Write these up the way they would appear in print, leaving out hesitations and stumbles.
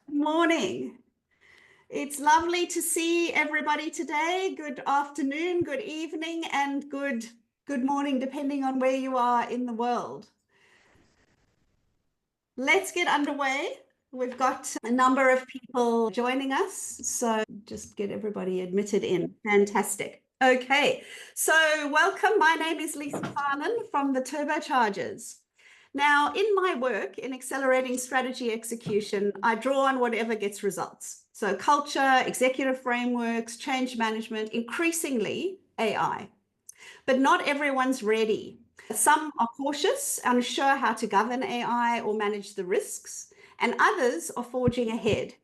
Morning. It's lovely to see everybody today. Good afternoon, good evening, and good morning, depending on where you are in the world. Let's get underway. We've got a number of people joining us, so just get everybody admitted in. Fantastic. Okay, so welcome. My name is Lisa Carlin from the Turbochargers. Now, in my work in accelerating strategy execution, I draw on whatever gets results. So culture, executive frameworks, change management, increasingly AI. But not everyone's ready. Some are cautious, unsure how to govern AI or manage the risks, and others are forging ahead.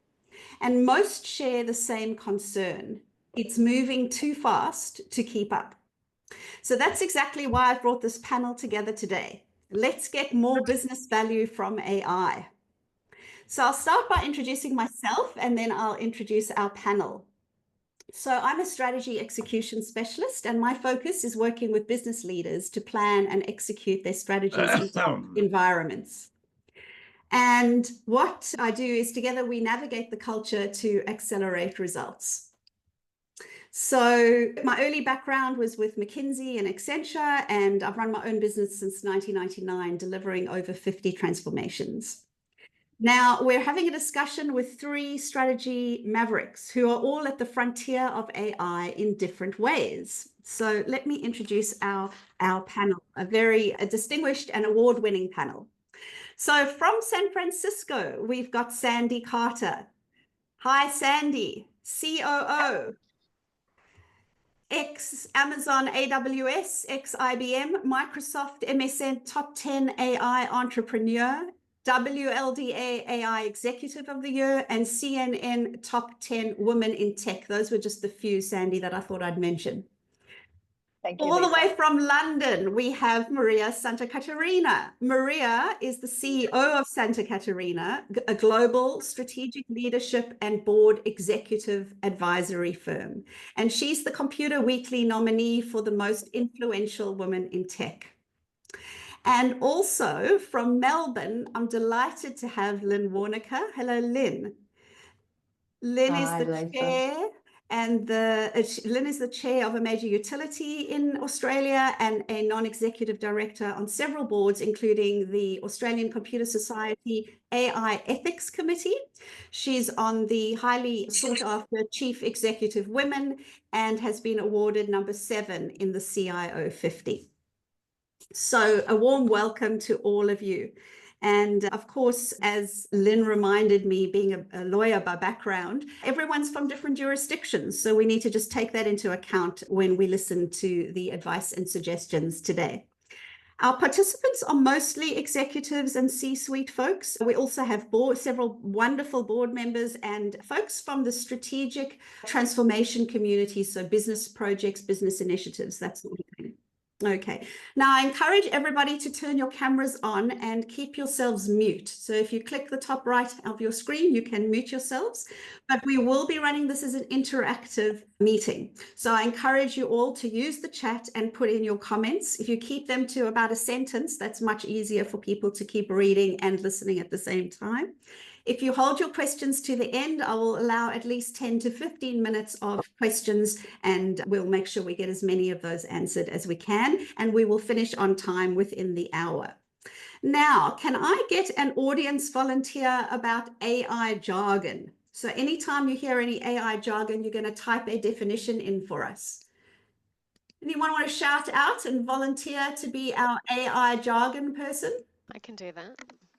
And most share the same concern. It's moving too fast to keep up. So that's exactly why I've brought this panel together today. Let's get more business value from AI. So I'll start by introducing myself and then I'll introduce our panel. So I'm a strategy execution specialist and my focus is working with business leaders to plan and execute their strategies in environments. And what I do is together we navigate the culture to accelerate results. So my early background was with McKinsey and Accenture, and I've run my own business since 1999, delivering over 50 transformations. Now we're having a discussion with 3 strategy mavericks who are all at the frontier of AI in different ways. So let me introduce our panel, a very distinguished and award-winning panel. So from San Francisco, we've got Sandy Carter. Hi, Sandy, COO. Ex-Amazon AWS, ex-IBM, Microsoft MSN Top 10 AI Entrepreneur, WLDA AI Executive of the Year, and CNN Top 10 Women in Tech. Those were just the few, Sandy, that I thought I'd mention. Thank you, All Lisa. the way from London, we have Maria Santacaterina. Maria is the CEO of Santacaterina, a global strategic leadership and board executive advisory firm. And she's the Computer Weekly nominee for the most influential women in tech. And also from Melbourne, I'm delighted to have Lynn Warneke. Hello, Lynn. Lynn is the chair. And Lynn is the chair of a major utility in Australia and a non-executive director on several boards, including the Australian Computer Society AI Ethics Committee. She's on the highly sought after Chief Executive Women and has been awarded number 7 in the CIO 50. So a warm welcome to all of you. And of course, as Lynn reminded me, being a lawyer by background, everyone's from different jurisdictions. So we need to just take that into account when we listen to the advice and suggestions today. Our participants are mostly executives and C-suite folks. We also have several wonderful board members and folks from the strategic transformation community. So business projects, business initiatives, that's what we're doing. Okay, now I encourage everybody to turn your cameras on and keep yourselves mute. So if you click the top right of your screen, you can mute yourselves, but we will be running this as an interactive meeting. So I encourage you all to use the chat and put in your comments. If you keep them to about a sentence, that's much easier for people to keep reading and listening at the same time. If you hold your questions to the end, I will allow at least 10 to 15 minutes of questions, and we'll make sure we get as many of those answered as we can, and we will finish on time within the hour. Now, can I get an audience volunteer about AI jargon? So anytime you hear any AI jargon, you're going to type a definition in for us. Anyone want to shout out and volunteer to be our AI jargon person? I can do that.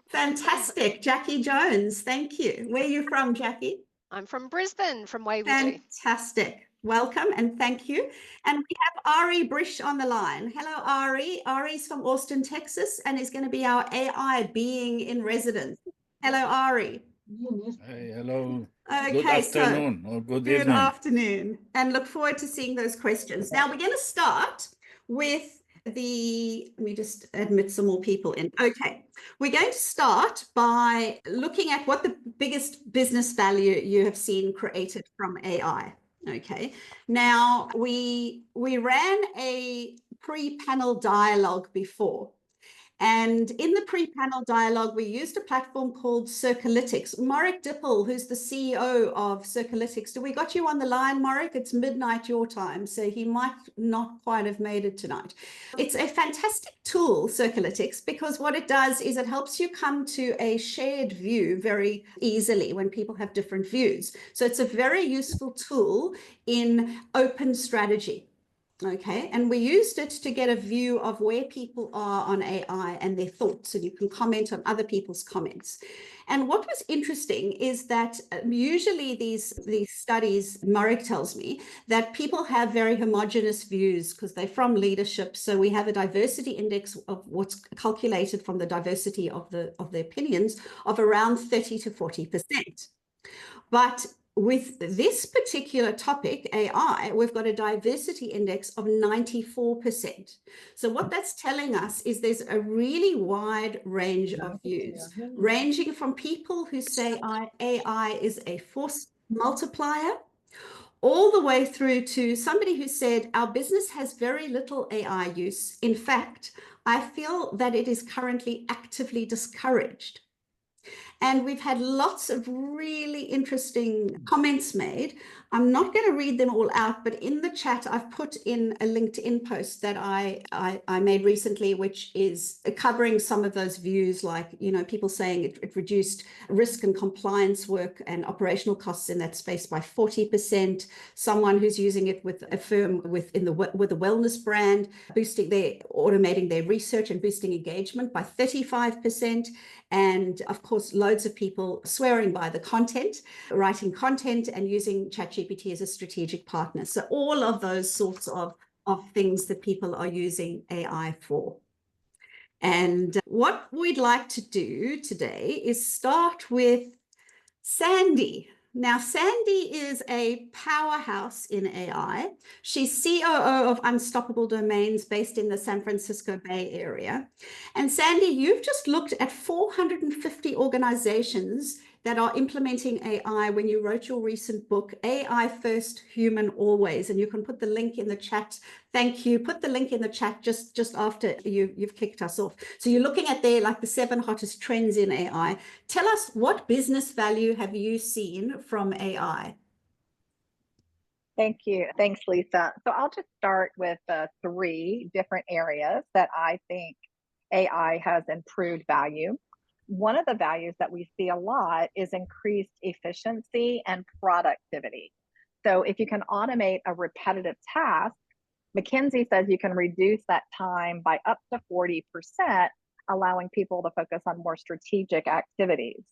Fantastic. Jackie Jones, thank you. Where are you from, Jackie? I'm from Brisbane, from Waverley. Fantastic. Welcome and thank you. And we have Ari Brish on the line. Hello, Ari. Ari's from Austin, Texas, and is going to be our AI being in residence. Hello, Ari. Hey, hello. Okay, good afternoon or good evening. Good afternoon, and look forward to seeing those questions. Now we're going to start with let me just admit some more people in. Okay, we're going to start by looking at what the biggest business value you have seen created from AI. Okay, now we ran a pre-panel dialogue before, And in the pre-panel dialogue, we used a platform called Circalytics. Marek Dippel, who's the CEO of Circalytics. Do we got you on the line, Marek? It's midnight your time, so he might not quite have made it tonight. It's a fantastic tool, Circalytics, because what it does is it helps you come to a shared view very easily when people have different views. So it's a very useful tool in open strategy. Okay, and we used it to get a view of where people are on AI and their thoughts, and you can comment on other people's comments. And what was interesting is that usually these studies, Marek tells me, that people have very homogenous views because they're from leadership. So we have a diversity index of what's calculated from the diversity of the opinions of around 30 to 40%. But with this particular topic, AI, we've got a diversity index of 94%. So what that's telling us is there's a really wide range of views, ranging from people who say AI is a force multiplier, all the way through to somebody who said our business has very little AI use. In fact, I feel that it is currently actively discouraged. And we've had lots of really interesting comments made. I'm not going to read them all out, but in the chat, I've put in a LinkedIn post that I made recently, which is covering some of those views, like, you know, people saying it reduced risk and compliance work and operational costs in that space by 40%. Someone who's using it with a firm with a wellness brand, automating their research and boosting engagement by 35%. And of course, loads of people swearing by the content, writing content and using ChatGPT as a strategic partner. So all of those sorts of things that people are using AI for. And what we'd like to do today is start with Sandy. Now, Sandy is a powerhouse in AI. She's COO of Unstoppable Domains based in the San Francisco Bay Area. And Sandy, you've just looked at 450 organizations that are implementing AI when you wrote your recent book, AI First, Human Always. And you can put the link in the chat. Thank you. Put the link in the chat just after you've kicked us off. So you're looking at there like the 7 hottest trends in AI. Tell us, what business value have you seen from AI? Thank you. Thanks, Lisa. So I'll just start with 3 different areas that I think AI has improved value. One of the values that we see a lot is increased efficiency and productivity. So if you can automate a repetitive task, McKinsey says you can reduce that time by up to 40%, allowing people to focus on more strategic activities.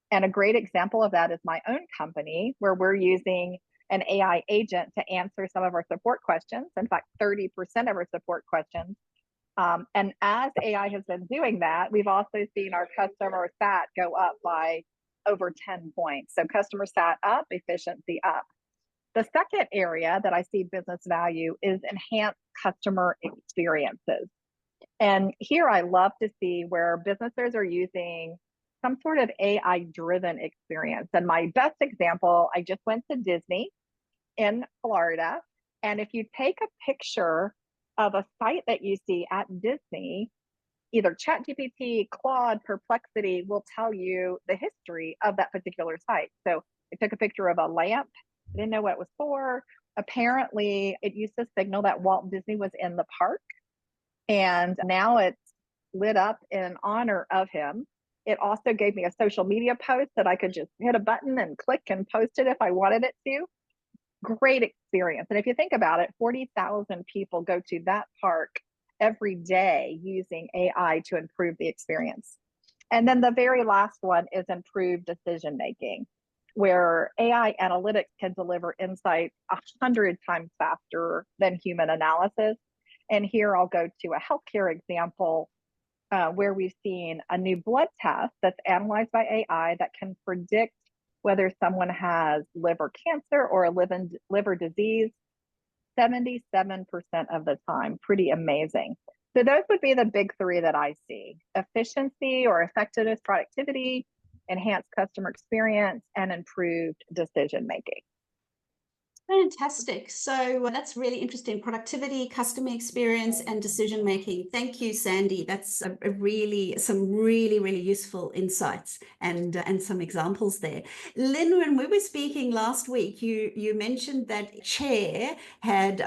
And a great example of that is my own company, where we're using an AI agent to answer some of our support questions. In fact, 30% of our support questions. And as AI has been doing that, we've also seen our customer sat go up by over 10 points. So customer sat up, efficiency up. The second area that I see business value is enhanced customer experiences. And here I love to see where businesses are using some sort of AI-driven experience. And my best example, I just went to Disney in Florida. And if you take a picture of a site that you see at Disney, either ChatGPT, Claude, Perplexity will tell you the history of that particular site. So I took a picture of a lamp. I didn't know what it was for. Apparently, it used to signal that Walt Disney was in the park. And now it's lit up in honor of him. It also gave me a social media post that I could just hit a button and click and post it if I wanted it to. Great experience. And if you think about it, 40,000 people go to that park every day using AI to improve the experience. And then the very last one is improved decision making, where AI analytics can deliver insights 100 times faster than human analysis. And here I'll go to a healthcare example where we've seen a new blood test that's analyzed by AI that can predict whether someone has liver cancer or a liver disease 77% of the time. Pretty amazing. So those would be the big 3 that I see: efficiency or effectiveness, productivity, enhanced customer experience, and improved decision making. Fantastic. So that's really interesting. Productivity, customer experience, and decision making. Thank you, Sandy. That's a really some really useful insights and some examples there. Lynn, when we were speaking last week, you mentioned that a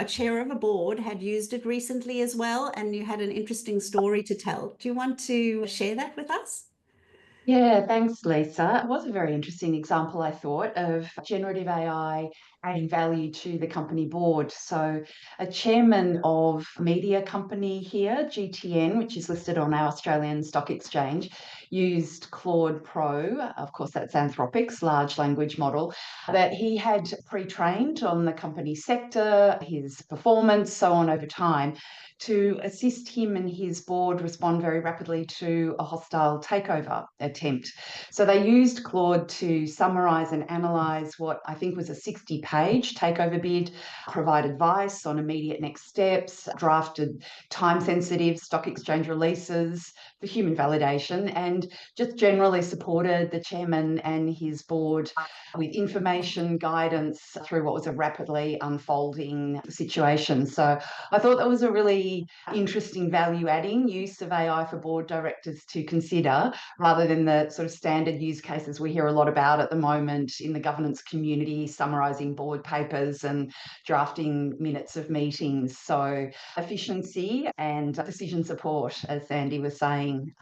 chair of a board had used it recently as well, and you had an interesting story to tell. Do you want to share that with us? Yeah, thanks, Lisa. It was a very interesting example, I thought, of generative AI adding value to the company board. So, a chairman of a media company here, GTN, which is listed on our Australian Stock Exchange, used Claude Pro, of course, that's Anthropic's large language model, that he had pre-trained on the company sector, his performance, so on over time, to assist him and his board respond very rapidly to a hostile takeover attempt. So they used Claude to summarise and analyse what I think was a 60-page takeover bid, provide advice on immediate next steps, drafted time-sensitive stock exchange releases for human validation, and just generally supported the chairman and his board with information, guidance through what was a rapidly unfolding situation. So I thought that was a really interesting value-adding use of AI for board directors to consider, rather than the sort of standard use cases we hear a lot about at the moment in the governance community, summarising board papers and drafting minutes of meetings. So efficiency and decision support, as Sandy was saying.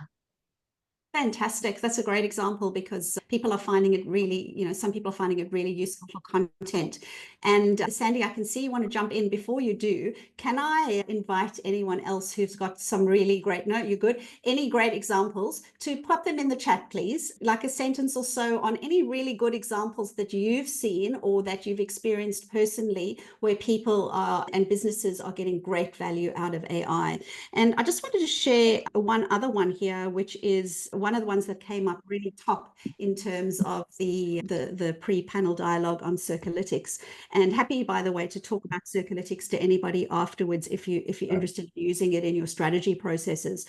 Fantastic. That's a great example because people are finding it really, some people are finding it really useful for content. And Sandy, I can see you want to jump in. Before you do, can I invite anyone else who's got some really great, no, you're good, any great examples to pop them in the chat, please, like a sentence or so on any really good examples that you've seen or that you've experienced personally where people are and businesses are getting great value out of AI. And I just wanted to share one other one here, which is one of the ones that came up really top in terms of the pre-panel dialogue on Circalytics. And happy, by the way, to talk about Circalytics to anybody afterwards if you're interested in using it in your strategy processes.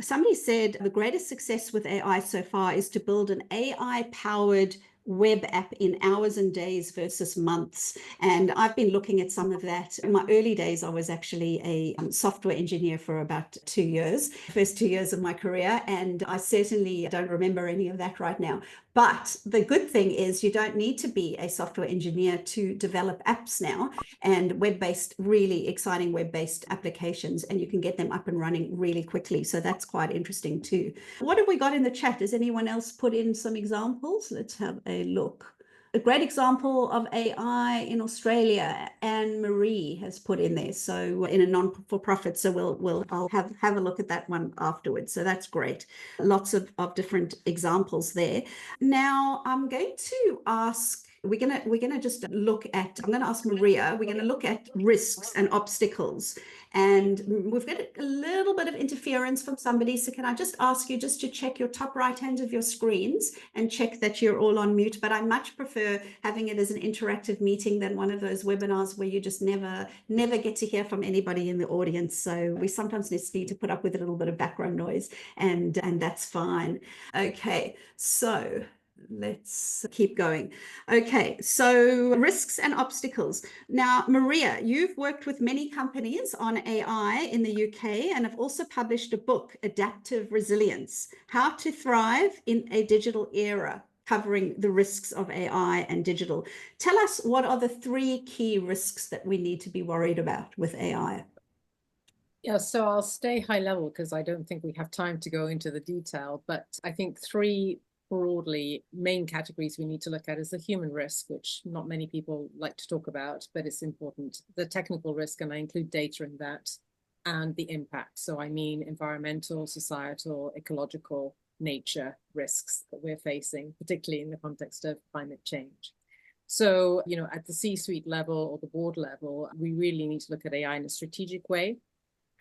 Somebody said the greatest success with AI so far is to build an AI-powered web app in hours and days versus months. And I've been looking at some of that. In my early days, I was actually a software engineer for about 2 years, first 2 years of my career. And I certainly don't remember any of that right now. But the good thing is you don't need to be a software engineer to develop apps now and web-based, really exciting web-based applications, and you can get them up and running really quickly. So that's quite interesting too. What have we got in the chat? Has anyone else put in some examples? Let's have a look. A great example of AI in Australia, Anne Marie has put in there. So in a non-for-profit, so I'll have a look at that one afterwards. So that's great. Lots of different examples there. Now I'm going to ask, we're gonna just look at, I'm gonna ask Maria, we're gonna look at risks and obstacles. And we've got a little bit of interference from somebody. So can I just ask you just to check your top right hand of your screens and check that you're all on mute? But I much prefer having it as an interactive meeting than one of those webinars where you just never get to hear from anybody in the audience. So we sometimes need to put up with a little bit of background noise, and that's fine. Okay, so let's keep going. Okay, so risks and obstacles. Now, Maria, you've worked with many companies on AI in the UK and have also published a book, Adaptive Resilience: How to Thrive in a Digital Era, covering the risks of AI and digital. Tell us, what are the 3 key risks that we need to be worried about with AI? Yeah, so I'll stay high level because I don't think we have time to go into the detail, but I think 3 broadly main categories we need to look at is the human risk, which not many people like to talk about, but it's important. The technical risk, and I include data in that, and the impact. So I mean environmental, societal, ecological, nature risks that we're facing, particularly in the context of climate change. So, at the C-suite level or the board level, we really need to look at AI in a strategic way.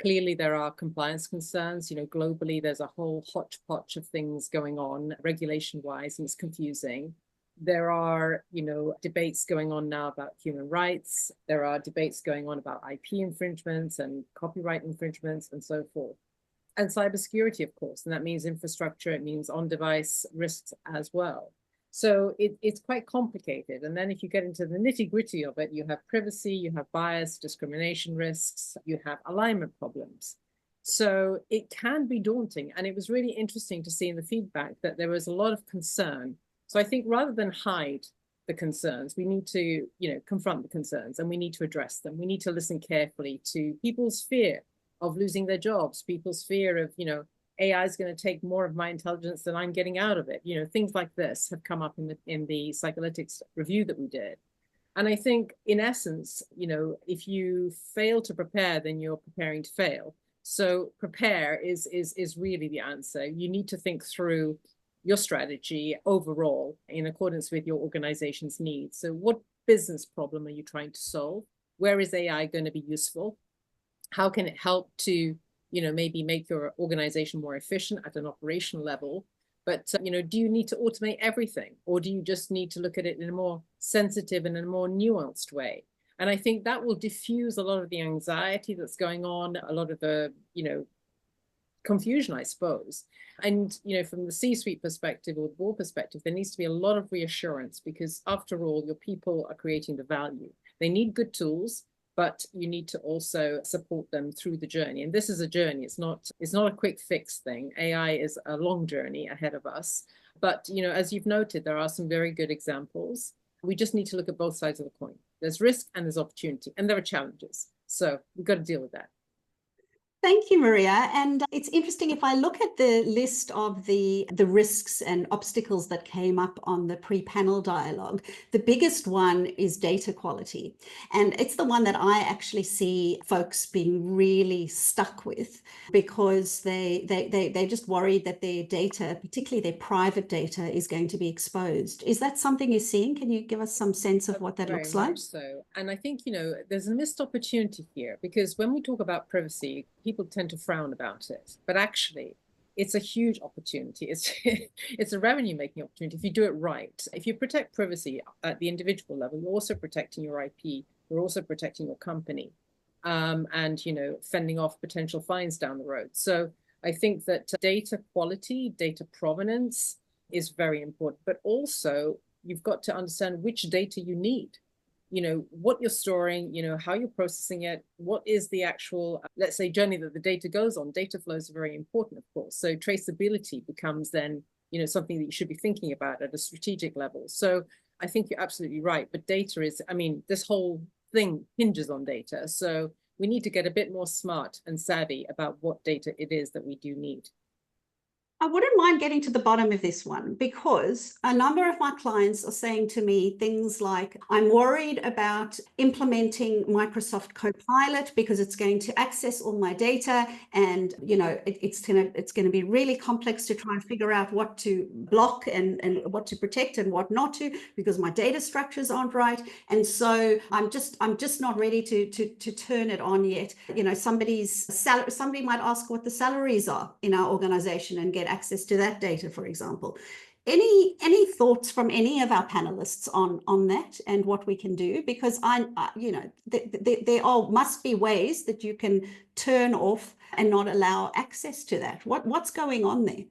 Clearly, there are compliance concerns. Globally, there's a whole hodgepodge of things going on regulation-wise, and it's confusing. There are, debates going on now about human rights. There are debates going on about IP infringements and copyright infringements and so forth. And cybersecurity, of course, and that means infrastructure. It means on-device risks as well. So it's quite complicated. And then if you get into the nitty-gritty of it, you have privacy, you have bias, discrimination risks, you have alignment problems. So it can be daunting. And it was really interesting to see in the feedback that there was a lot of concern. So I think rather than hide the concerns, we need to, confront the concerns, and we need to address them. We need to listen carefully to people's fear of losing their jobs, people's fear of, AI is going to take more of my intelligence than I'm getting out of it. Things like this have come up in the psycholytics review that we did. And I think in essence, if you fail to prepare, then you're preparing to fail. So prepare is really the answer. You need to think through your strategy overall in accordance with your organization's needs. So what business problem are you trying to solve? Where is AI going to be useful? How can it help to maybe make your organization more efficient at an operational level? But, do you need to automate everything? Or do you just need to look at it in a more sensitive and a more nuanced way? And I think that will diffuse a lot of the anxiety that's going on, a lot of the, confusion, I suppose. And, from the C-suite perspective or the board perspective, there needs to be a lot of reassurance, because after all, your people are creating the value. They need good tools, but you need to also support them through the journey. And this is a journey. It's not a quick fix thing. AI is a long journey ahead of us. But, as you've noted, there are some very good examples. We just need to look at both sides of the coin. There's risk and there's opportunity, and there are challenges. So we've got to deal with that. Thank you, Maria. And it's interesting, if I look at the list of the risks and obstacles that came up on the pre-panel dialogue, the biggest one is data quality. And it's the one that I actually see folks being really stuck with, because they're just worried that their data, particularly their private data, is going to be exposed. Is that something you're seeing? Can you give us some sense of what that looks like? Very much so. And I think, there's a missed opportunity here, because when we talk about privacy, people tend to frown about it, but actually it's a huge opportunity. It's a revenue making opportunity if you do it right. If you protect privacy at the individual level, you're also protecting your IP, you're also protecting your company, and fending off potential fines down the road. So I think that data quality, data provenance is very important, but also you've got to understand which data you need. What you're storing, how you're processing it, what is the actual, let's say, journey that the data goes on. Data flows are very important, of course. So traceability becomes then, something that you should be thinking about at a strategic level. So I think you're absolutely right. But data is, this whole thing hinges on data. So we need to get a bit more smart and savvy about what data it is that we do need. I wouldn't mind getting to the bottom of this one, because a number of my clients are saying to me things like, I'm worried about implementing Microsoft Copilot because it's going to access all my data, and it's going to be really complex to try and figure out what to block and what to protect and what not to, because my data structures aren't right. And so I'm just not ready to turn it on yet. Somebody might ask what the salaries are in our organization and get access to that data, for example. Any thoughts from any of our panelists on that and what we can do? Because there must be ways that you can turn off and not allow access to that. What's going on there?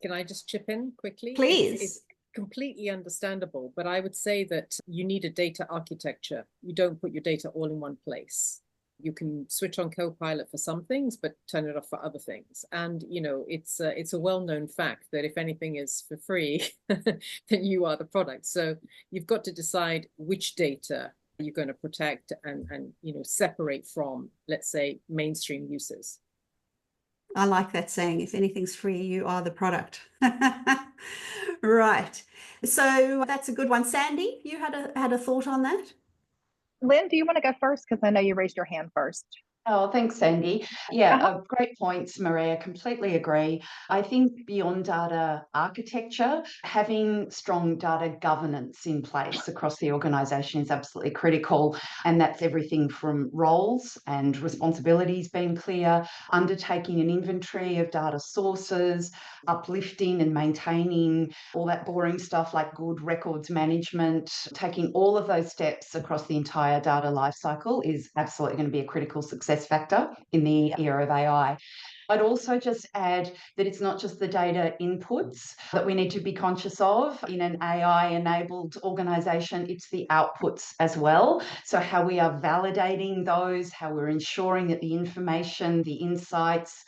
Can I just chip in quickly? Please. It's completely understandable, but I would say that you need a data architecture. You don't put your data all in one place. You can switch on Copilot for some things, but turn it off for other things. And, it's a well-known fact that if anything is for free, then you are the product. So you've got to decide which data you're going to protect and separate from, let's say, mainstream uses. I like that saying, if anything's free, you are the product. Right. So that's a good one. Sandy, you had a thought on that? Lynn, do you want to go first? Because I know you raised your hand first. Oh, thanks, Sandy. Yeah, great points, Maria. Completely agree. I think beyond data architecture, having strong data governance in place across the organisation is absolutely critical. And that's everything from roles and responsibilities being clear, undertaking an inventory of data sources, uplifting and maintaining all that boring stuff like good records management. Taking all of those steps across the entire data lifecycle is absolutely going to be a critical success factor in the era of AI. I'd also just add that it's not just the data inputs that we need to be conscious of in an AI-enabled organisation, it's the outputs as well. So how we are validating those, how we're ensuring that the information, the insights,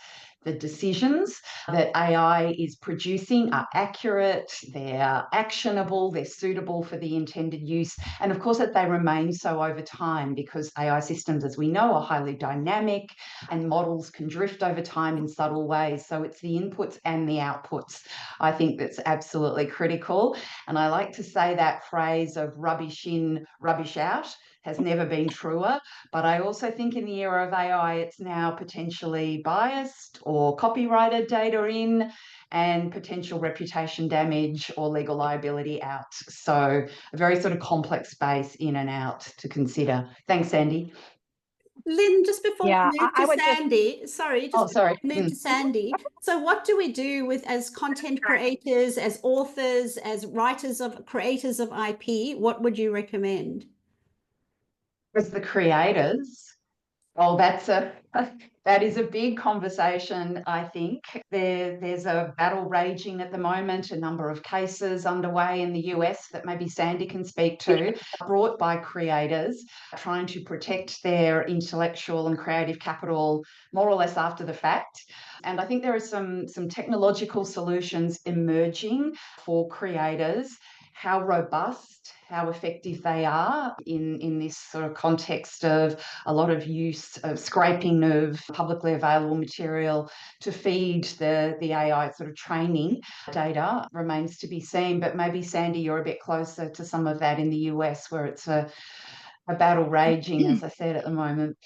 the decisions that AI is producing are accurate, they're actionable, they're suitable for the intended use, and of course that they remain so over time, because AI systems, as we know, are highly dynamic and models can drift over time in subtle ways. So it's the inputs and the outputs, I think, that's absolutely critical. And I like to say that phrase of rubbish in, rubbish out has never been truer. But I also think in the era of AI, it's now potentially biased or copyrighted data in, and potential reputation damage or legal liability out. So a very sort of complex space in and out to consider. Thanks, Sandy. Lynn, just before Yeah, we move I to would Sandy, Oh, sorry. move to Sandy. So what do we do with, as content creators, as authors, as creators of IP? What would you recommend? As the creators, oh, that is a big conversation, I think. There's a battle raging at the moment, a number of cases underway in the US that maybe Sandy can speak to, brought by creators trying to protect their intellectual and creative capital more or less after the fact. And I think there are some technological solutions emerging for creators. How robust, how effective they are in this sort of context of a lot of use of scraping of publicly available material to feed the AI sort of training data remains to be seen. But maybe, Sandy, you're a bit closer to some of that in the US, where it's a battle raging, as I said, at the moment.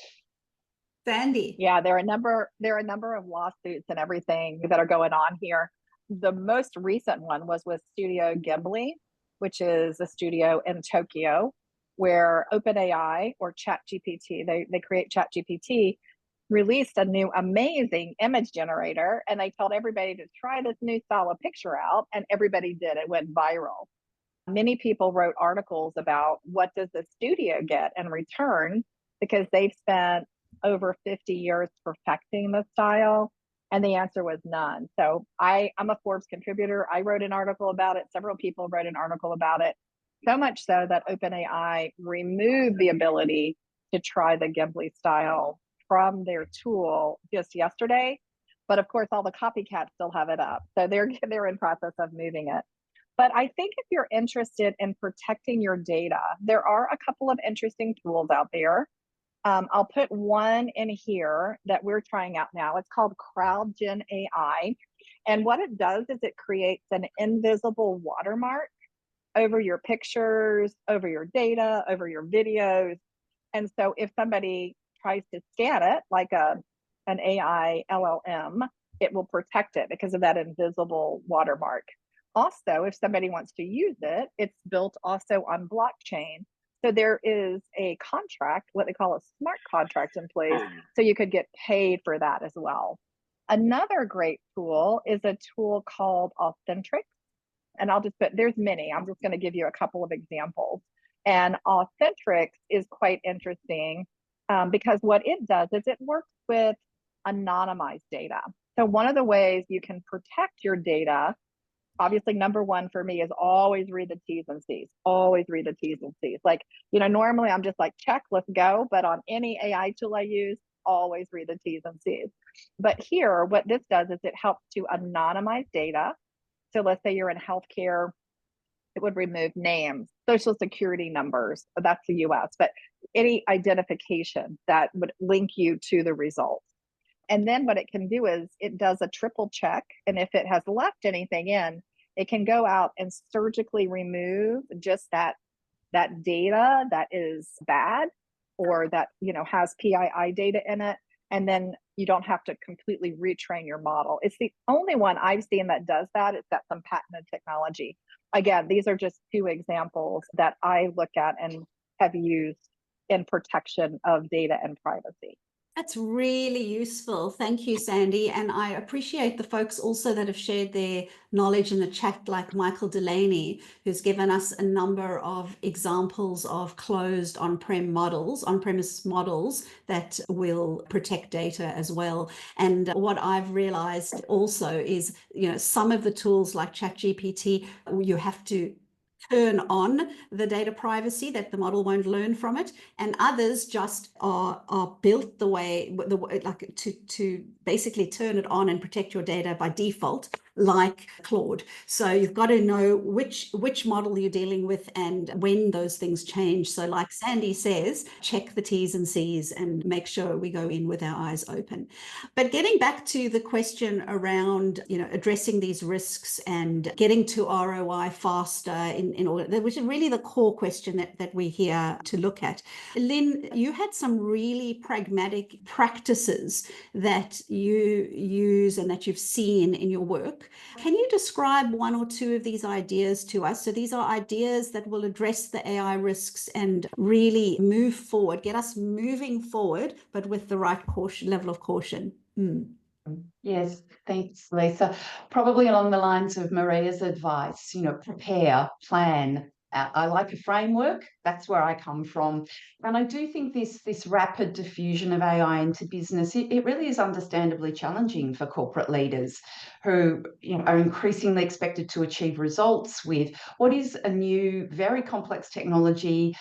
Sandy. Yeah, there are a number of lawsuits and everything that are going on here. The most recent one was with Studio Ghibli, which is a studio in Tokyo, where OpenAI, or ChatGPT, they create ChatGPT, released a new amazing image generator, and they told everybody to try this new style of picture out, and everybody did. It went viral. Many people wrote articles about what does the studio get in return, because they've spent over 50 years perfecting the style, and the answer was none. So I'm a Forbes contributor. I wrote an article about it. Several people wrote an article about it. So much so that OpenAI removed the ability to try the Ghibli style from their tool just yesterday. But of course, all the copycats still have it up. So they're in process of moving it. But I think if you're interested in protecting your data, there are a couple of interesting tools out there. I'll put one in here that we're trying out now. It's called CrowdGen AI. And what it does is it creates an invisible watermark over your pictures, over your data, over your videos. And so if somebody tries to scan it like an AI LLM, it will protect it because of that invisible watermark. Also, if somebody wants to use it, it's built also on blockchain. So there is a contract, what they call a smart contract in place, so you could get paid for that as well. Another great tool is a tool called Authentrix. And there's many. I'm just going to give you a couple of examples. And Authentrix is quite interesting because what it does is it works with anonymized data. So one of the ways you can protect your data, obviously, number one for me is always read the T's and C's. Always read the T's and C's. Like, normally I'm just like, check, let's go. But on any AI tool I use, always read the T's and C's. But here, what this does is it helps to anonymize data. So let's say you're in healthcare, it would remove names, social security numbers. That's the US, but any identification that would link you to the results. And then what it can do is it does a triple check. And if it has left anything in, it can go out and surgically remove just that data that is bad, or that has PII data in it. And then you don't have to completely retrain your model. It's the only one I've seen that does that. It's got some patented technology. Again, these are just two examples that I look at and have used in protection of data and privacy. That's really useful. Thank you, Sandy. And I appreciate the folks also that have shared their knowledge in the chat, like Michael Delaney, who's given us a number of examples of closed on-premise models that will protect data as well. And what I've realized also is, some of the tools like ChatGPT, you have to turn on the data privacy that the model won't learn from it, and others just are built the way like to basically turn it on and protect your data by default, like Claude. So you've got to know which model you're dealing with and when those things change. So like Sandy says, check the T's and C's and make sure we go in with our eyes open. But getting back to the question around, addressing these risks and getting to ROI faster in order, which is really the core question that we're here to look at. Lynn, you had some really pragmatic practices that you use and that you've seen in your work. Can you describe one or two of these ideas to us? So these are ideas that will address the AI risks and really move forward, get us moving forward, but with the right level of caution. Yes, thanks, Lisa. Probably along the lines of Maria's advice, prepare, plan. I like a framework. That's where I come from. And I do think this rapid diffusion of AI into business, it really is understandably challenging for corporate leaders who are increasingly expected to achieve results with what is a new, very complex technology,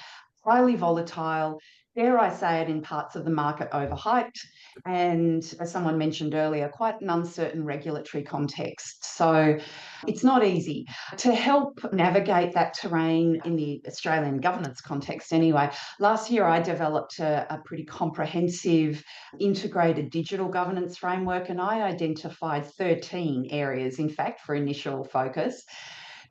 highly volatile, dare I say it, in parts of the market overhyped, and as someone mentioned earlier, quite an uncertain regulatory context. So it's not easy. To help navigate that terrain in the Australian governance context anyway, last year I developed a pretty comprehensive integrated digital governance framework, and I identified 13 areas, in fact, for initial focus.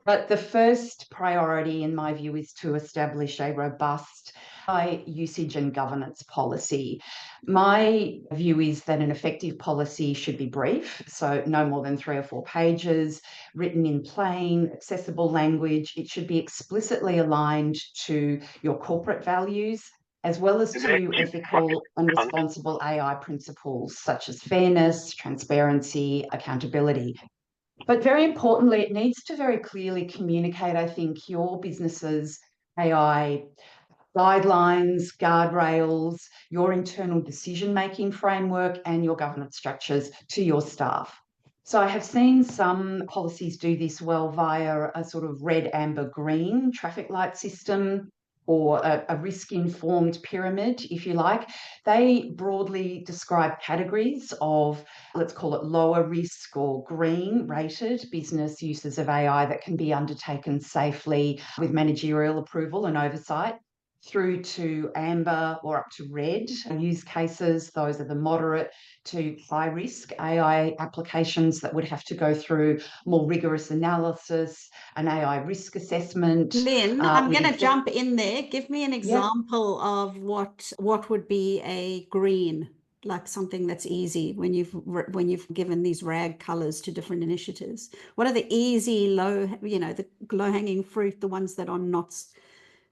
But the first priority, in my view, is to establish a robust AI usage and governance policy. My view is that an effective policy should be brief, so no more than 3 or 4 pages, written in plain, accessible language. It should be explicitly aligned to your corporate values, as well as to ethical and responsible AI principles such as fairness, transparency, accountability. But very importantly, it needs to very clearly communicate, I think, your business's AI guidelines, guardrails, your internal decision-making framework, and your governance structures to your staff. So I have seen some policies do this well via a sort of red, amber, green traffic light system, or a risk-informed pyramid, if you like. They broadly describe categories of, let's call it lower risk or green rated business uses of AI that can be undertaken safely with managerial approval and oversight, through to amber or up to red use cases. Those are the moderate to high risk AI applications that would have to go through more rigorous analysis, an AI risk assessment. Lynn, I'm going to jump in there. Give me an example of what would be a green, like something that's easy when you've given these rag colors to different initiatives. What are the easy the low-hanging fruit, the ones that are not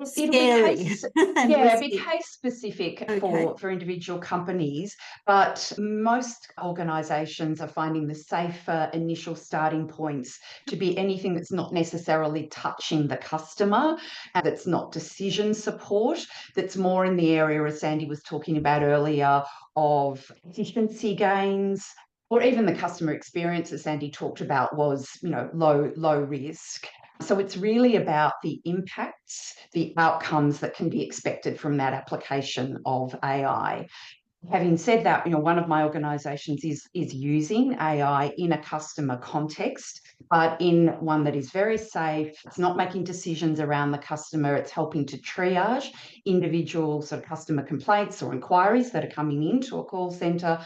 scary? It'll be case specific for individual companies, but most organisations are finding the safer initial starting points to be anything that's not necessarily touching the customer, and that's not decision support, that's more in the area, as Sandy was talking about earlier, of efficiency gains, or even the customer experience, as Sandy talked about, was low risk. So it's really about the impacts, the outcomes that can be expected from that application of AI. Having said that, one of my organisations is using AI in a customer context, but in one that is very safe. It's not making decisions around the customer. It's helping to triage individual sort of customer complaints or inquiries that are coming into a call centre,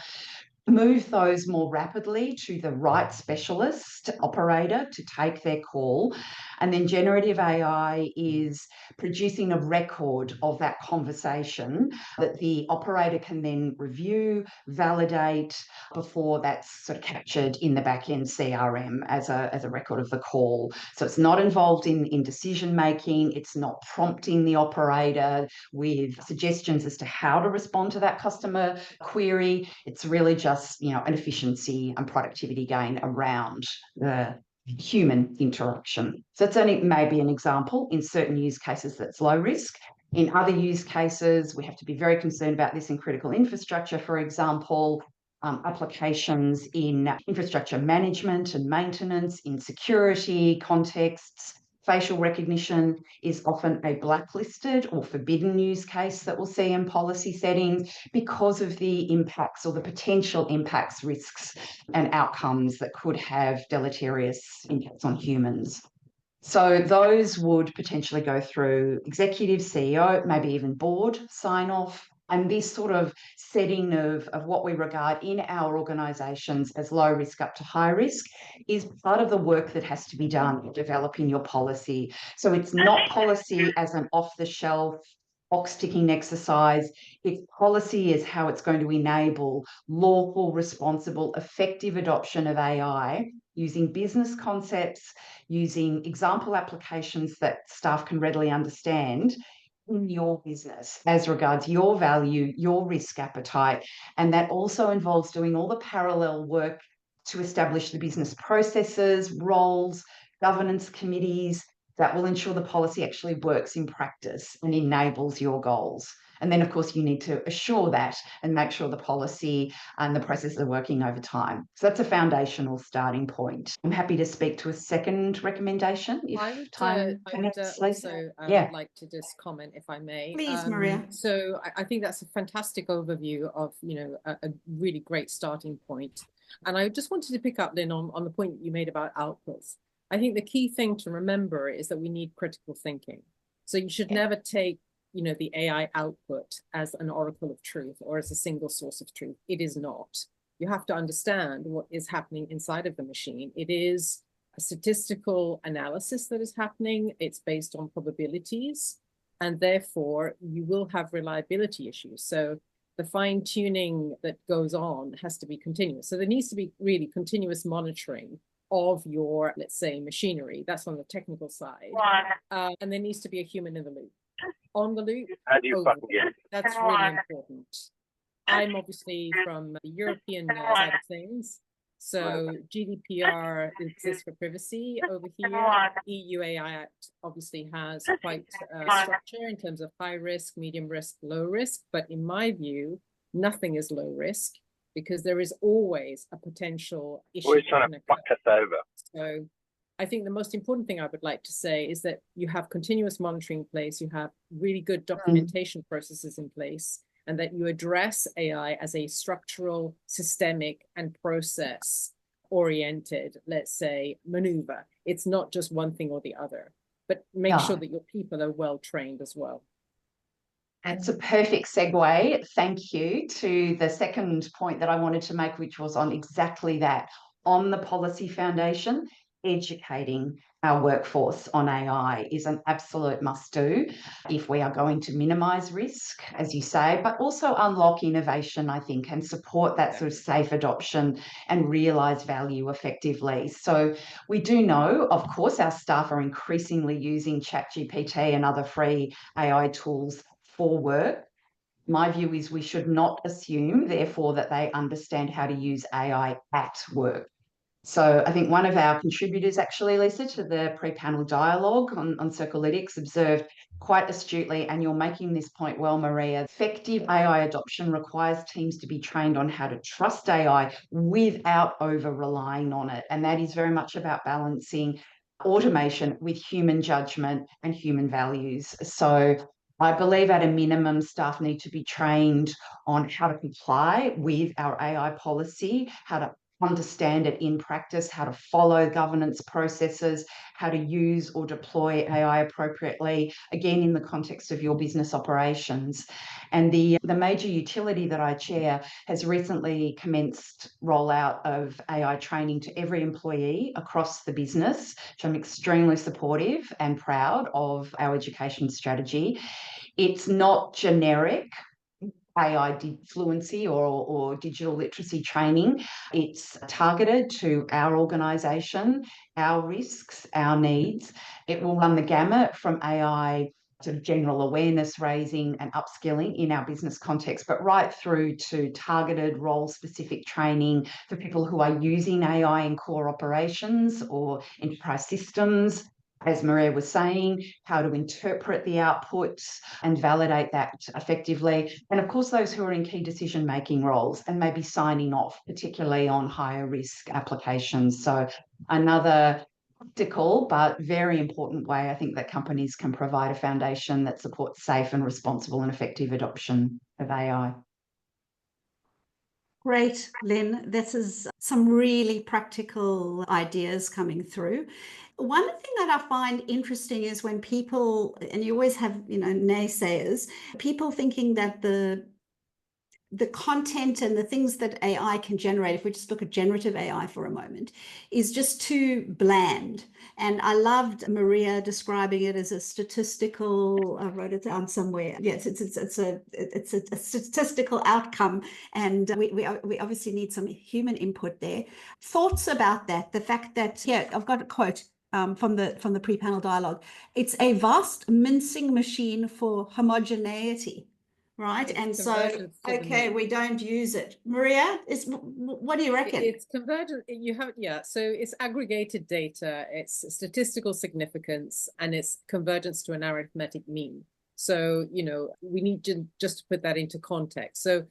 move those more rapidly to the right specialist operator to take their call, And then generative AI is producing a record of that conversation that the operator can then review, validate before that's sort of captured in the back-end CRM as a record of the call. So it's not involved in decision making, it's not prompting the operator with suggestions as to how to respond to that customer query. It's really just, you know, an efficiency and productivity gain around the human interaction. So it's only maybe an example. In certain use cases that's low risk. In other use cases, we have to be very concerned about this in critical infrastructure, for example, applications in infrastructure management and maintenance, in security contexts. Facial recognition is often a blacklisted or forbidden use case that we'll see in policy settings because of the impacts or the potential impacts, risks, and outcomes that could have deleterious impacts on humans. So those would potentially go through executive, CEO, maybe even board sign-off. And this sort of setting of what we regard in our organisations as low risk up to high risk is part of the work that has to be done in developing your policy. So it's not policy as an off-the-shelf box-ticking exercise. Its policy is how it's going to enable lawful, responsible, effective adoption of AI using business concepts, using example applications that staff can readily understand in your business as regards your value, your risk appetite. And that also involves doing all the parallel work to establish the business processes, roles, governance committees that will ensure the policy actually works in practice and enables your goals. And then, of course, you need to assure that and make sure the policy and the processes are working over time. So that's a foundational starting point. I'm happy to speak to a second recommendation if I would, time I would permits, also Yeah. like to just comment, if I may. Please, Maria. So I think that's a fantastic overview of, you know, a really great starting point. And I just wanted to pick up, Lynn, on the point you made about outputs. I think the key thing to remember is that we need critical thinking. So you should never take, you know, the AI output as an oracle of truth or as a single source of truth. It is not. You have to understand what is happening inside of the machine. It is a statistical analysis that is happening. It's based on probabilities, and therefore you will have reliability issues. So the fine tuning that goes on has to be continuous. So there needs to be really continuous monitoring of your, let's say, machinery. That's on the technical side. And there needs to be a human in the loop. On the loop, that's really important. I'm obviously from the European side of things. So GDPR exists for privacy over here. EU AI Act obviously has quite a structure in terms of high risk, medium risk, low risk. But in my view, nothing is low risk because there is always a potential issue. Always trying to fuck us over. So I think the most important thing I would like to say is that you have continuous monitoring in place, you have really good documentation processes in place, and that you address AI as a structural, systemic, and process-oriented, let's say, maneuver. It's not just one thing or the other, but make sure that your people are well trained as well. It's a perfect segue, thank you, to the second point that I wanted to make, which was on exactly that. On the policy foundation, educating our workforce on AI is an absolute must-do if we are going to minimise risk, as you say, but also unlock innovation, I think, and support that sort of safe adoption and realise value effectively. So we do know, of course, our staff are increasingly using ChatGPT and other free AI tools for work. My view is we should not assume, therefore, that they understand how to use AI at work. So I think one of our contributors, actually, Lisa, to the pre-panel dialogue on Circlelytics observed quite astutely, and you're making this point well, Maria, effective AI adoption requires teams to be trained on how to trust AI without over-relying on it. And that is very much about balancing automation with human judgment and human values. So I believe at a minimum, staff need to be trained on how to comply with our AI policy, how to understand it in practice, how to follow governance processes, how to use or deploy AI appropriately, again, in the context of your business operations. And the major utility that I chair has recently commenced rollout of AI training to every employee across the business, which I'm extremely supportive and proud of our education strategy. It's not generic AI fluency or digital literacy training. It's targeted to our organisation, our risks, our needs. It will run the gamut from AI sort of general awareness raising and upskilling in our business context, but right through to targeted role-specific training for people who are using AI in core operations or enterprise systems. As Maria was saying, how to interpret the outputs and validate that effectively. And of course, those who are in key decision-making roles and maybe signing off, particularly on higher risk applications. So another practical but very important way I think that companies can provide a foundation that supports safe and responsible and effective adoption of AI. Great, Lynn. This is some really practical ideas coming through. One thing that I find interesting is when people, and you always have, naysayers, people thinking that the content and the things that AI can generate, if we just look at generative AI for a moment, is just too bland. And I loved Maria describing it as a statistical, I wrote it down somewhere. Yes, it's a statistical outcome. And we obviously need some human input there. Thoughts about that, the fact that, I've got a quote from the pre-panel dialogue. It's a vast mincing machine for homogeneity. Right. And so, okay, we don't use it. Maria, what do you reckon? It's convergent. So it's aggregated data, it's statistical significance, and it's convergence to an arithmetic mean. So, we need to just put that into context. So,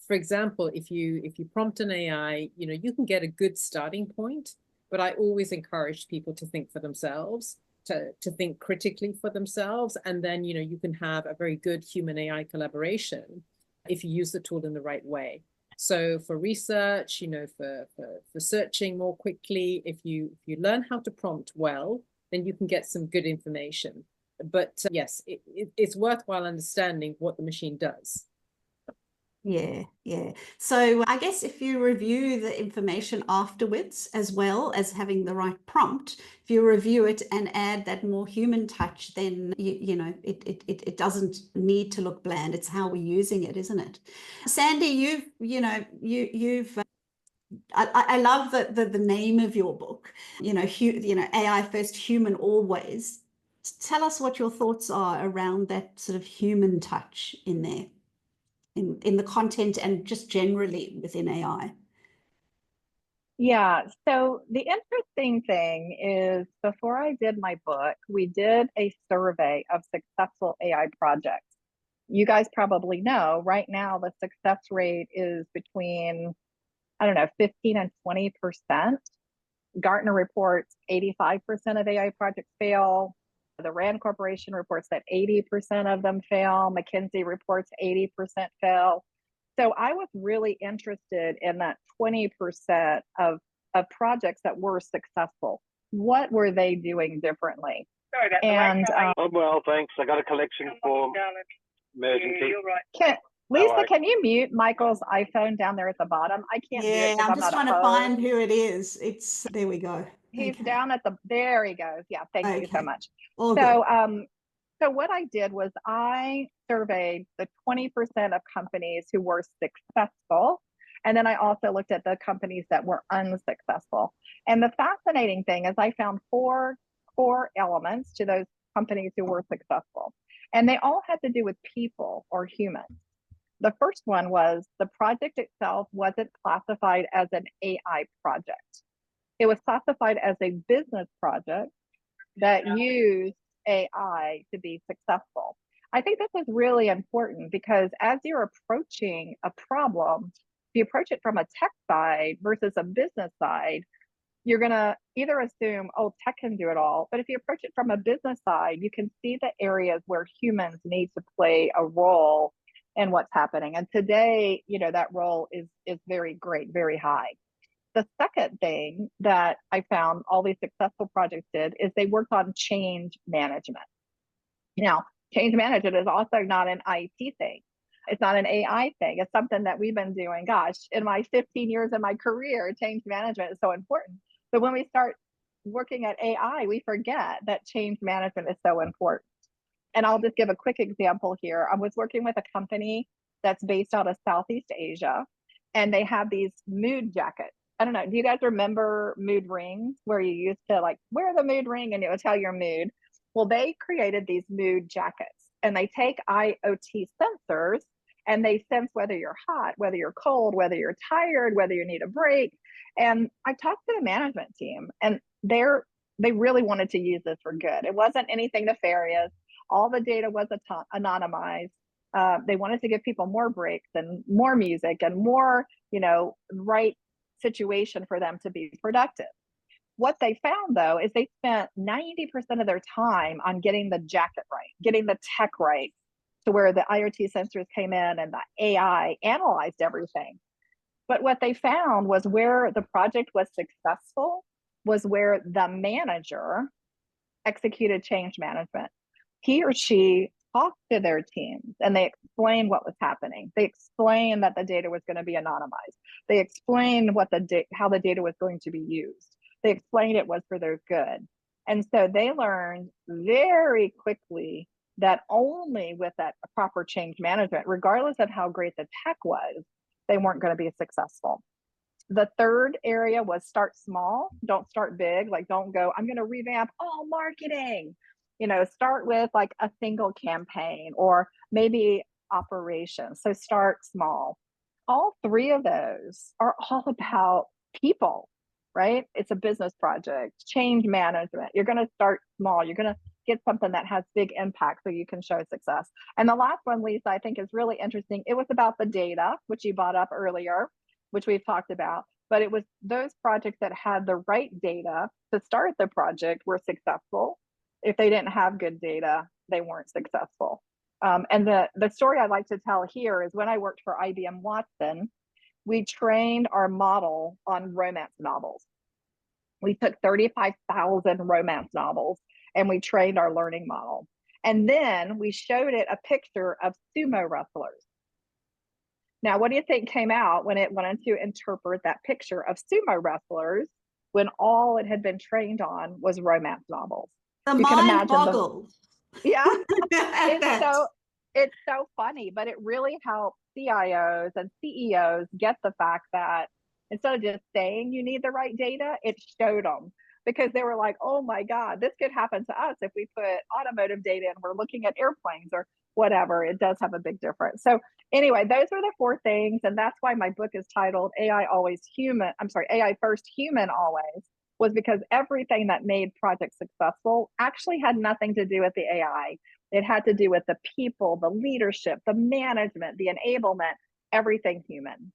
for example, if you prompt an AI, you can get a good starting point, but I always encourage people to think for themselves. To think critically for themselves, and then you can have a very good human AI collaboration if you use the tool in the right way. So for research, for searching more quickly, if you learn how to prompt well, then you can get some good information. But yes, it's worthwhile understanding what the machine does. Yeah. So I guess if you review the information afterwards, as well as having the right prompt, if you review it and add that more human touch, then it doesn't need to look bland. It's how we're using it, isn't it? Sandy, I love the name of your book. AI first, human always. Tell us what your thoughts are around that sort of human touch in there. In the content and just generally within AI? Yeah, so the interesting thing is before I did my book, we did a survey of successful AI projects. You guys probably know right now the success rate is between, 15 and 20%. Gartner reports 85% of AI projects fail. The RAND Corporation reports that 80% of them fail. McKinsey reports 80% fail. So I was really interested in that 20% of projects that were successful. What were they doing differently? Sorry, and I'm well, thanks. I got a collection for emergency. Lisa, can you mute Michael's iPhone down there at the bottom? I can't do it. I'm just trying to find who it is. There we go. He's down at there he goes. Yeah, thank you so much. So what I did was I surveyed the 20% of companies who were successful. And then I also looked at the companies that were unsuccessful. And the fascinating thing is I found 4 core elements to those companies who were successful. And they all had to do with people or humans. The first one was the project itself wasn't classified as an AI project. It was classified as a business project that used AI to be successful. I think this is really important because as you're approaching a problem, if you approach it from a tech side versus a business side, you're going to either assume, oh, tech can do it all. But if you approach it from a business side, you can see the areas where humans need to play a role in what's happening. And today, that role is very great, very high. The second thing that I found all these successful projects did is they worked on change management. Now, change management is also not an IT thing. It's not an AI thing. It's something that we've been doing. Gosh, in my 15 years of my career, change management is so important. But when we start working at AI, we forget that change management is so important. And I'll just give a quick example here. I was working with a company that's based out of Southeast Asia, and they have these mood jackets. I don't know. Do you guys remember mood rings where you used to like wear the mood ring and it would tell your mood? Well, they created these mood jackets, and they take IoT sensors and they sense whether you're hot, whether you're cold, whether you're tired, whether you need a break. And I talked to the management team, and they really wanted to use this for good. It wasn't anything nefarious. All the data was anonymized. They wanted to give people more breaks and more music and more, right situation for them to be productive. What they found, though, is they spent 90% of their time on getting the jacket right, getting the tech right, to where the IoT sensors came in and the AI analyzed everything. But what they found was where the project was successful was where the manager executed change management. He or she talked to their teams and they explained what was happening. They explained that the data was going to be anonymized. They explained how the data was going to be used. They explained it was for their good. And so they learned very quickly that only with that proper change management, regardless of how great the tech was, they weren't going to be successful. The third area was start small, don't start big. Like, don't go, I'm going to revamp all marketing. Start with like a single campaign or maybe operations. So start small. All three of those are all about people, right? It's a business project, change management. You're going to start small. You're going to get something that has big impact so you can show success. And the last one, Lisa, I think is really interesting. It was about the data, which you brought up earlier, which we've talked about, but it was those projects that had the right data to start the project were successful. If they didn't have good data, they weren't successful. And the story I'd like to tell here is when I worked for IBM Watson, we trained our model on romance novels. We took 35,000 romance novels and we trained our learning model. And then we showed it a picture of sumo wrestlers. Now, what do you think came out when it wanted to interpret that picture of sumo wrestlers when all it had been trained on was romance novels? The mind boggles. Yeah, it's so funny, but it really helped CIOs and CEOs get the fact that instead of just saying you need the right data, it showed them, because they were like, oh my God, this could happen to us if we put automotive data and we're looking at airplanes or whatever. It does have a big difference. So anyway, those are the four things. And that's why my book is titled AI First, Human Always, was because everything that made projects successful actually had nothing to do with the AI. It had to do with the people, the leadership, the management, the enablement, everything human.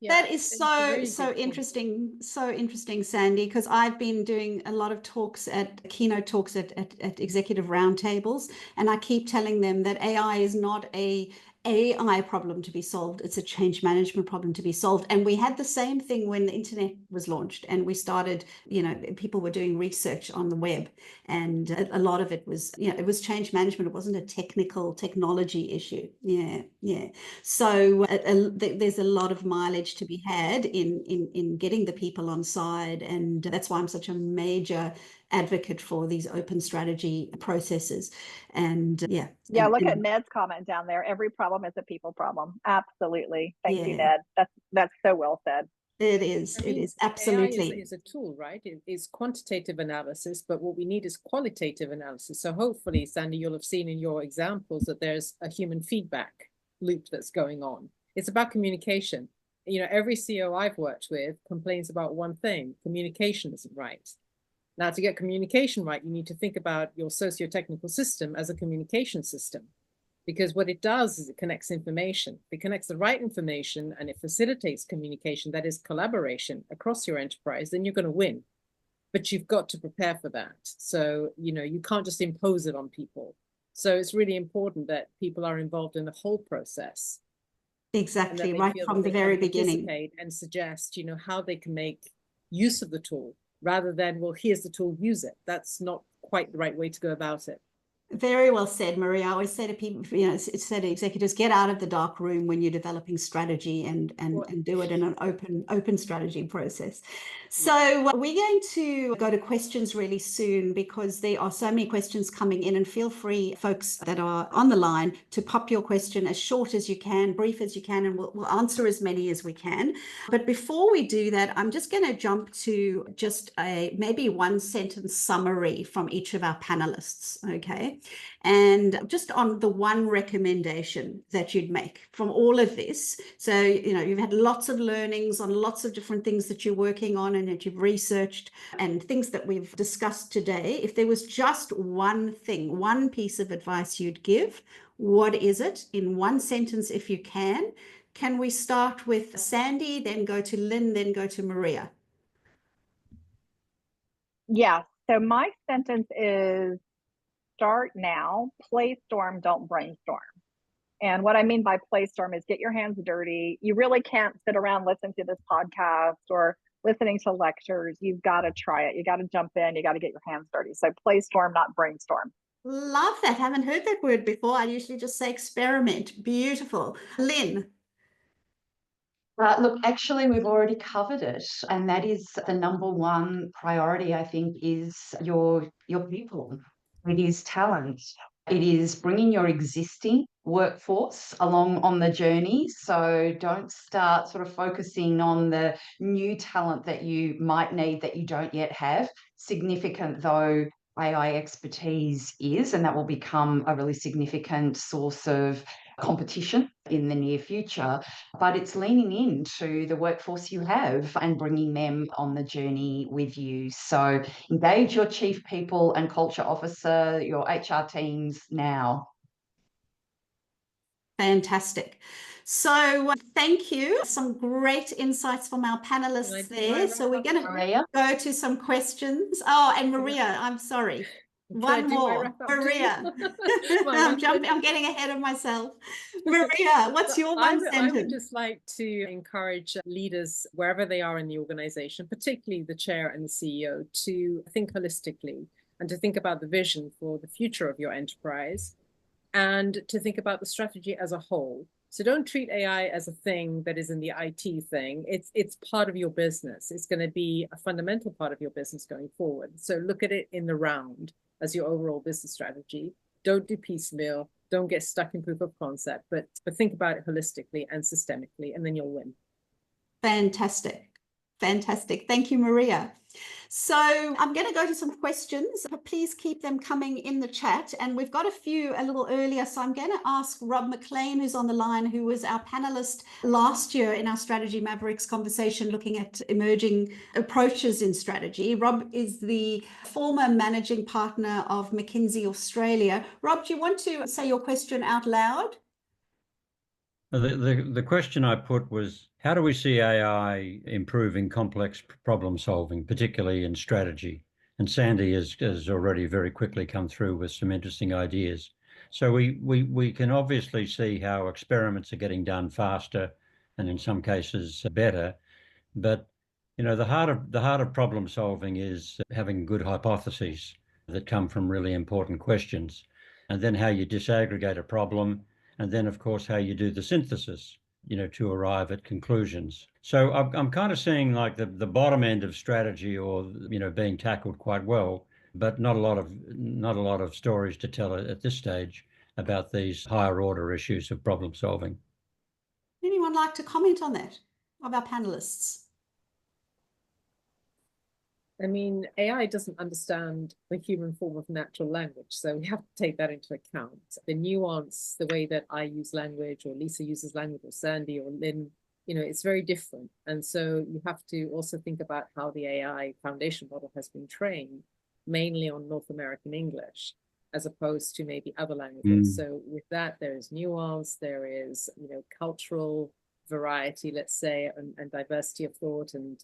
Yeah, that is so interesting, Sandy, because I've been doing a lot of keynote talks at executive roundtables, and I keep telling them that AI is not a AI problem to be solved. It's a change management problem to be solved. And we had the same thing when the internet was launched and we started, people were doing research on the web, and a lot of it was, it was change management. It wasn't a technology issue. Yeah. So there's a lot of mileage to be had in getting the people on side. And that's why I'm such a major advocate for these open strategy processes. And look at Ned's comment down there. Every problem is a people problem. Absolutely. Thank you, Ned. That's so well said. It is. It is absolutely. AI is a tool, right? It is quantitative analysis, but what we need is qualitative analysis. So hopefully, Sandy, you'll have seen in your examples that there's a human feedback loop that's going on. It's about communication. Every CEO I've worked with complains about one thing: communication isn't right. Now, to get communication right, you need to think about your socio-technical system as a communication system, because what it does is it connects information. It connects the right information and it facilitates communication, that is collaboration across your enterprise, then you're going to win. But you've got to prepare for that. So, you can't just impose it on people. So it's really important that people are involved in the whole process. Exactly, they right feel from that the they very can beginning. participate and suggest, how they can make use of the tool, rather than, well, here's the tool, use it. That's not quite the right way to go about it. Very well said, Maria. I always say to people, say to executives, get out of the dark room when you're developing strategy and do it in an open strategy process. So we're going to go to questions really soon, because there are so many questions coming in, and feel free, folks that are on the line, to pop your question as short as you can, brief as you can, and we'll answer as many as we can. But before we do that, I'm just going to jump to just a maybe one sentence summary from each of our panelists, okay? And just on the one recommendation that you'd make from all of this. So, you've had lots of learnings on lots of different things that you're working on and that you've researched, and things that we've discussed today. If there was just one thing, one piece of advice you'd give, what is it in one sentence if you can? Can we start with Sandy, then go to Lynn, then go to Maria? Yeah. So my sentence is, start now, play storm, don't brainstorm. And what I mean by play storm is get your hands dirty. You really can't sit around listening to this podcast or listening to lectures. You've got to try it. You got to jump in. You got to get your hands dirty. So play storm, not brainstorm. Love that. Haven't heard that word before. I usually just say experiment. Beautiful. Lynn. Look, actually, we've already covered it, and that is the number one priority, I think, is your people. It is talent. It is bringing your existing workforce along on the journey. So don't start sort of focusing on the new talent that you might need that you don't yet have. Significant though AI expertise is, and that will become a really significant source of competition in the near future, but it's leaning into the workforce you have and bringing them on the journey with you. So engage your chief people and culture officer, your HR teams now. Fantastic. So thank you. Some great insights from our panelists there. So we're going to go to some questions. Oh, and Maria, I'm sorry. One more. Maria. I'm getting ahead of myself. Maria, what's your one sentence? I would just like to encourage leaders, wherever they are in the organization, particularly the chair and the CEO, to think holistically and to think about the vision for the future of your enterprise, and to think about the strategy as a whole. So don't treat AI as a thing that is in the IT thing. It's part of your business. It's going to be a fundamental part of your business going forward. So look at it in the round as your overall business strategy. Don't do piecemeal. Don't get stuck in proof of concept, but think about it holistically and systemically, and then you'll win. Fantastic. Fantastic. Thank you, Maria. So I'm going to go to some questions. Please keep them coming in the chat. And we've got a few a little earlier. So I'm going to ask Rob McLean, who's on the line, who was our panelist last year in our Strategy Mavericks conversation, looking at emerging approaches in strategy. Rob is the former managing partner of McKinsey Australia. Rob, do you want to say your question out loud? The question I put was, how do we see AI improving complex problem solving, particularly in strategy? And Sandy has already very quickly come through with some interesting ideas. So we can obviously see how experiments are getting done faster and in some cases better. But the heart of problem solving is having good hypotheses that come from really important questions, and then how you disaggregate a problem. And then, of course, how you do the synthesis, to arrive at conclusions. So I'm kind of seeing like the bottom end of strategy, or being tackled quite well, but not a lot of stories to tell at this stage about these higher order issues of problem solving. Anyone like to comment on that of our panelists? I mean, AI doesn't understand the human form of natural language, so we have to take that into account. The nuance, the way that I use language, or Lisa uses language, or Sandy or Lynn, it's very different. And so you have to also think about how the AI foundation model has been trained, mainly on North American English, as opposed to maybe other languages. So with that, there is nuance, there is, cultural variety, let's say, and diversity of thought, and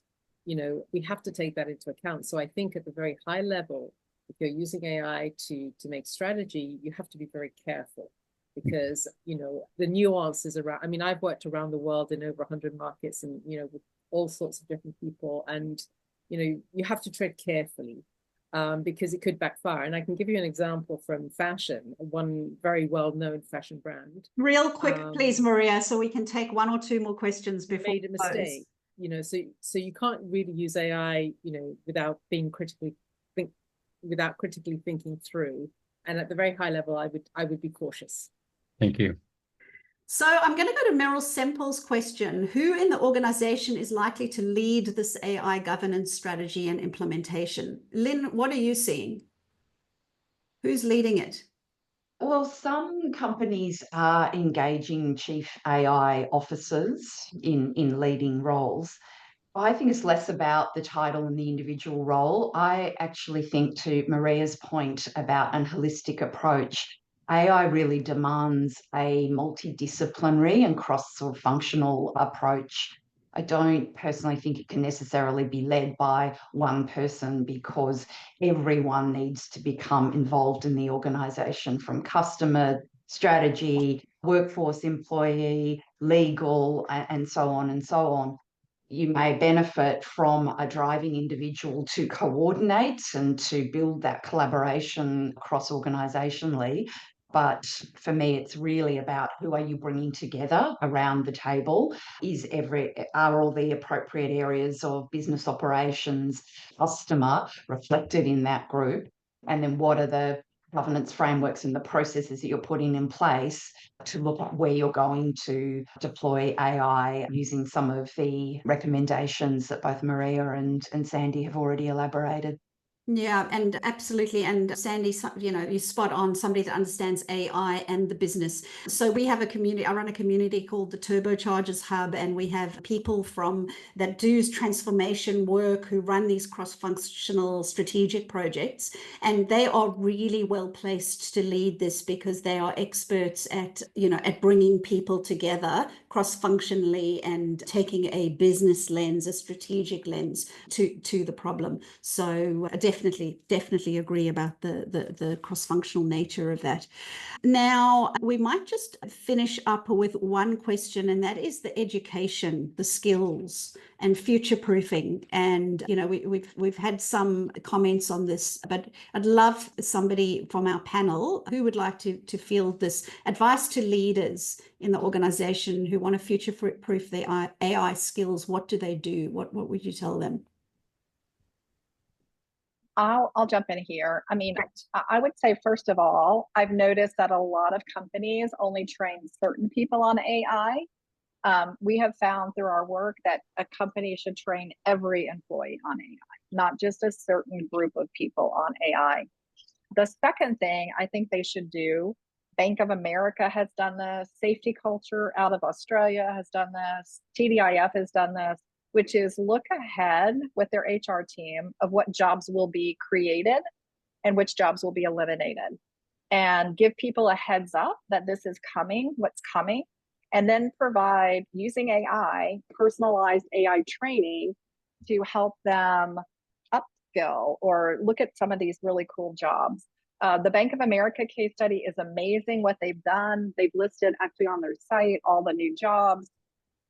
we have to take that into account. So I think at the very high level, if you're using AI to make strategy, you have to be very careful. because, the nuances around, I mean, I've worked around the world in over 100 markets and, with all sorts of different people. And, you have to tread carefully because it could backfire. And I can give you an example from fashion, one very well-known fashion brand. Real quick, please, Maria, so we can take one or two more questions before made a mistake. So you can't really use AI, without being critically thinking through. And at the very high level, I would be cautious. Thank you. So I'm going to go to Meryl Semple's question. Who in the organization is likely to lead this AI governance strategy and implementation? Lynn, what are you seeing? Who's leading it? Well, some companies are engaging chief AI officers in leading roles. I think it's less about the title and the individual role. I actually think, to Maria's point about an holistic approach, AI really demands a multidisciplinary and cross-functional approach. I don't personally think it can necessarily be led by one person, because everyone needs to become involved in the organisation, from customer, strategy, workforce, employee, legal, and so on and so on. You may benefit from a driving individual to coordinate and to build that collaboration cross-organisationally. But for me, it's really about who are you bringing together around the table? Are all the appropriate areas of business operations, customer reflected in that group? And then what are the governance frameworks and the processes that you're putting in place to look at where you're going to deploy AI, using some of the recommendations that both Maria and Sandy have already elaborated. Yeah, and absolutely. And Sandy, you're spot on, somebody that understands AI and the business. So we have a community, I run a community called the Turbochargers Hub, and we have people that do transformation work who run these cross-functional strategic projects. And they are really well placed to lead this, because they are experts at bringing people together cross-functionally and taking a business lens, a strategic lens to the problem. So definitely agree about the cross-functional nature of that. Now, we might just finish up with one question, and that is the education, the skills, and future-proofing. And we've had some comments on this, but I'd love somebody from our panel who would like to field this advice to leaders in the organization who want to future-proof their AI skills. What do they do? What would you tell them? I'll jump in here. I mean, I would say, first of all, I've noticed that a lot of companies only train certain people on AI. We have found through our work that a company should train every employee on AI, not just a certain group of people on AI. The second thing I think they should do, Bank of America has done this, Safety Culture out of Australia has done this, TDIF has done this, which is look ahead with their HR team of what jobs will be created and which jobs will be eliminated, and give people a heads up that this is coming, what's coming, and then provide, using AI, personalized AI training to help them upskill or look at some of these really cool jobs. The Bank of America case study is amazing what they've done. They've listed actually on their site all the new jobs.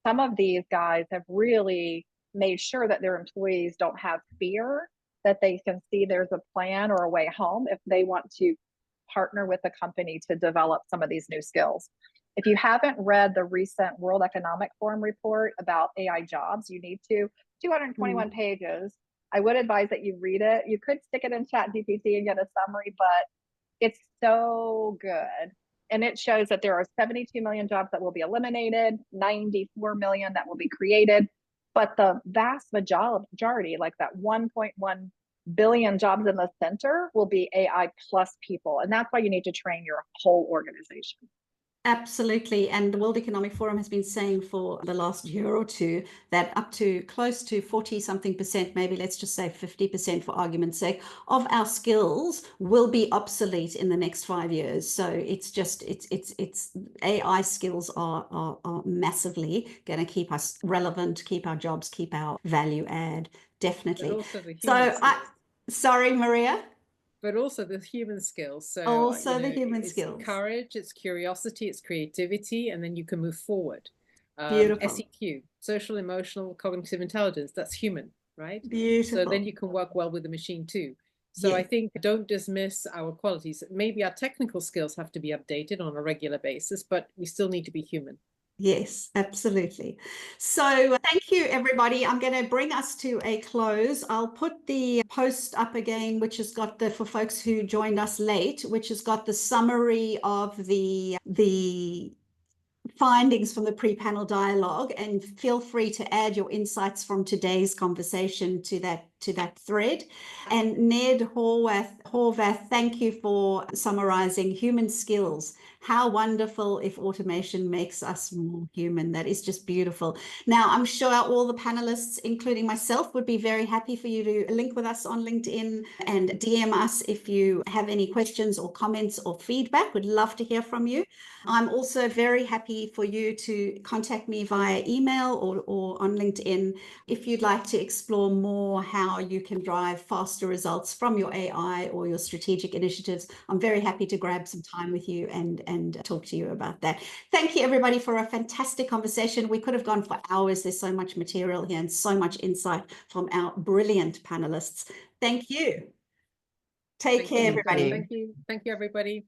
Some of these guys have really made sure that their employees don't have fear, that they can see there's a plan or a way home if they want to partner with a company to develop some of these new skills. If you haven't read the recent World Economic Forum report about AI jobs, you need to. 221 pages. I would advise that you read it. You could stick it in ChatGPT and get a summary, but it's so good. And it shows that there are 72 million jobs that will be eliminated, 94 million that will be created. But the vast majority, like that 1.1 billion jobs in the center, will be AI plus people. And that's why you need to train your whole organization. Absolutely. And the World Economic Forum has been saying for the last year or two that up to close to 40-something%, maybe let's just say 50% for argument's sake, of our skills will be obsolete in the next 5 years. So it's AI skills are massively going to keep us relevant, keep our jobs, keep our value add. Definitely. But also the human skills. Sorry, Maria. but also the human skills. So Also the human it's skills. courage, it's curiosity, it's creativity, and then you can move forward. Beautiful. SEQ, social, emotional, cognitive intelligence, that's human, right? Beautiful. So then you can work well with the machine too. So I think don't dismiss our qualities. Maybe our technical skills have to be updated on a regular basis, but we still need to be human. Yes, absolutely. So thank you, everybody. I'm going to bring us to a close. I'll put the post up again, which has got for folks who joined us late, which has got the summary of the findings from the pre-panel dialogue, and feel free to add your insights from today's conversation to that thread. And Ned Horvath, thank you for summarizing human skills. How wonderful if automation makes us more human. That is just beautiful. Now, I'm sure all the panelists, including myself, would be very happy for you to link with us on LinkedIn and DM us if you have any questions or comments or feedback. We'd love to hear from you. I'm also very happy for you to contact me via email or on LinkedIn if you'd like to explore more how you can drive faster results from your AI or your strategic initiatives. I'm very happy to grab some time with you and talk to you about that. Thank you, everybody, for a fantastic conversation. We could have gone for hours. There's so much material here and so much insight from our brilliant panelists. Thank you. Take care, everybody. Thank you. Thank you, everybody.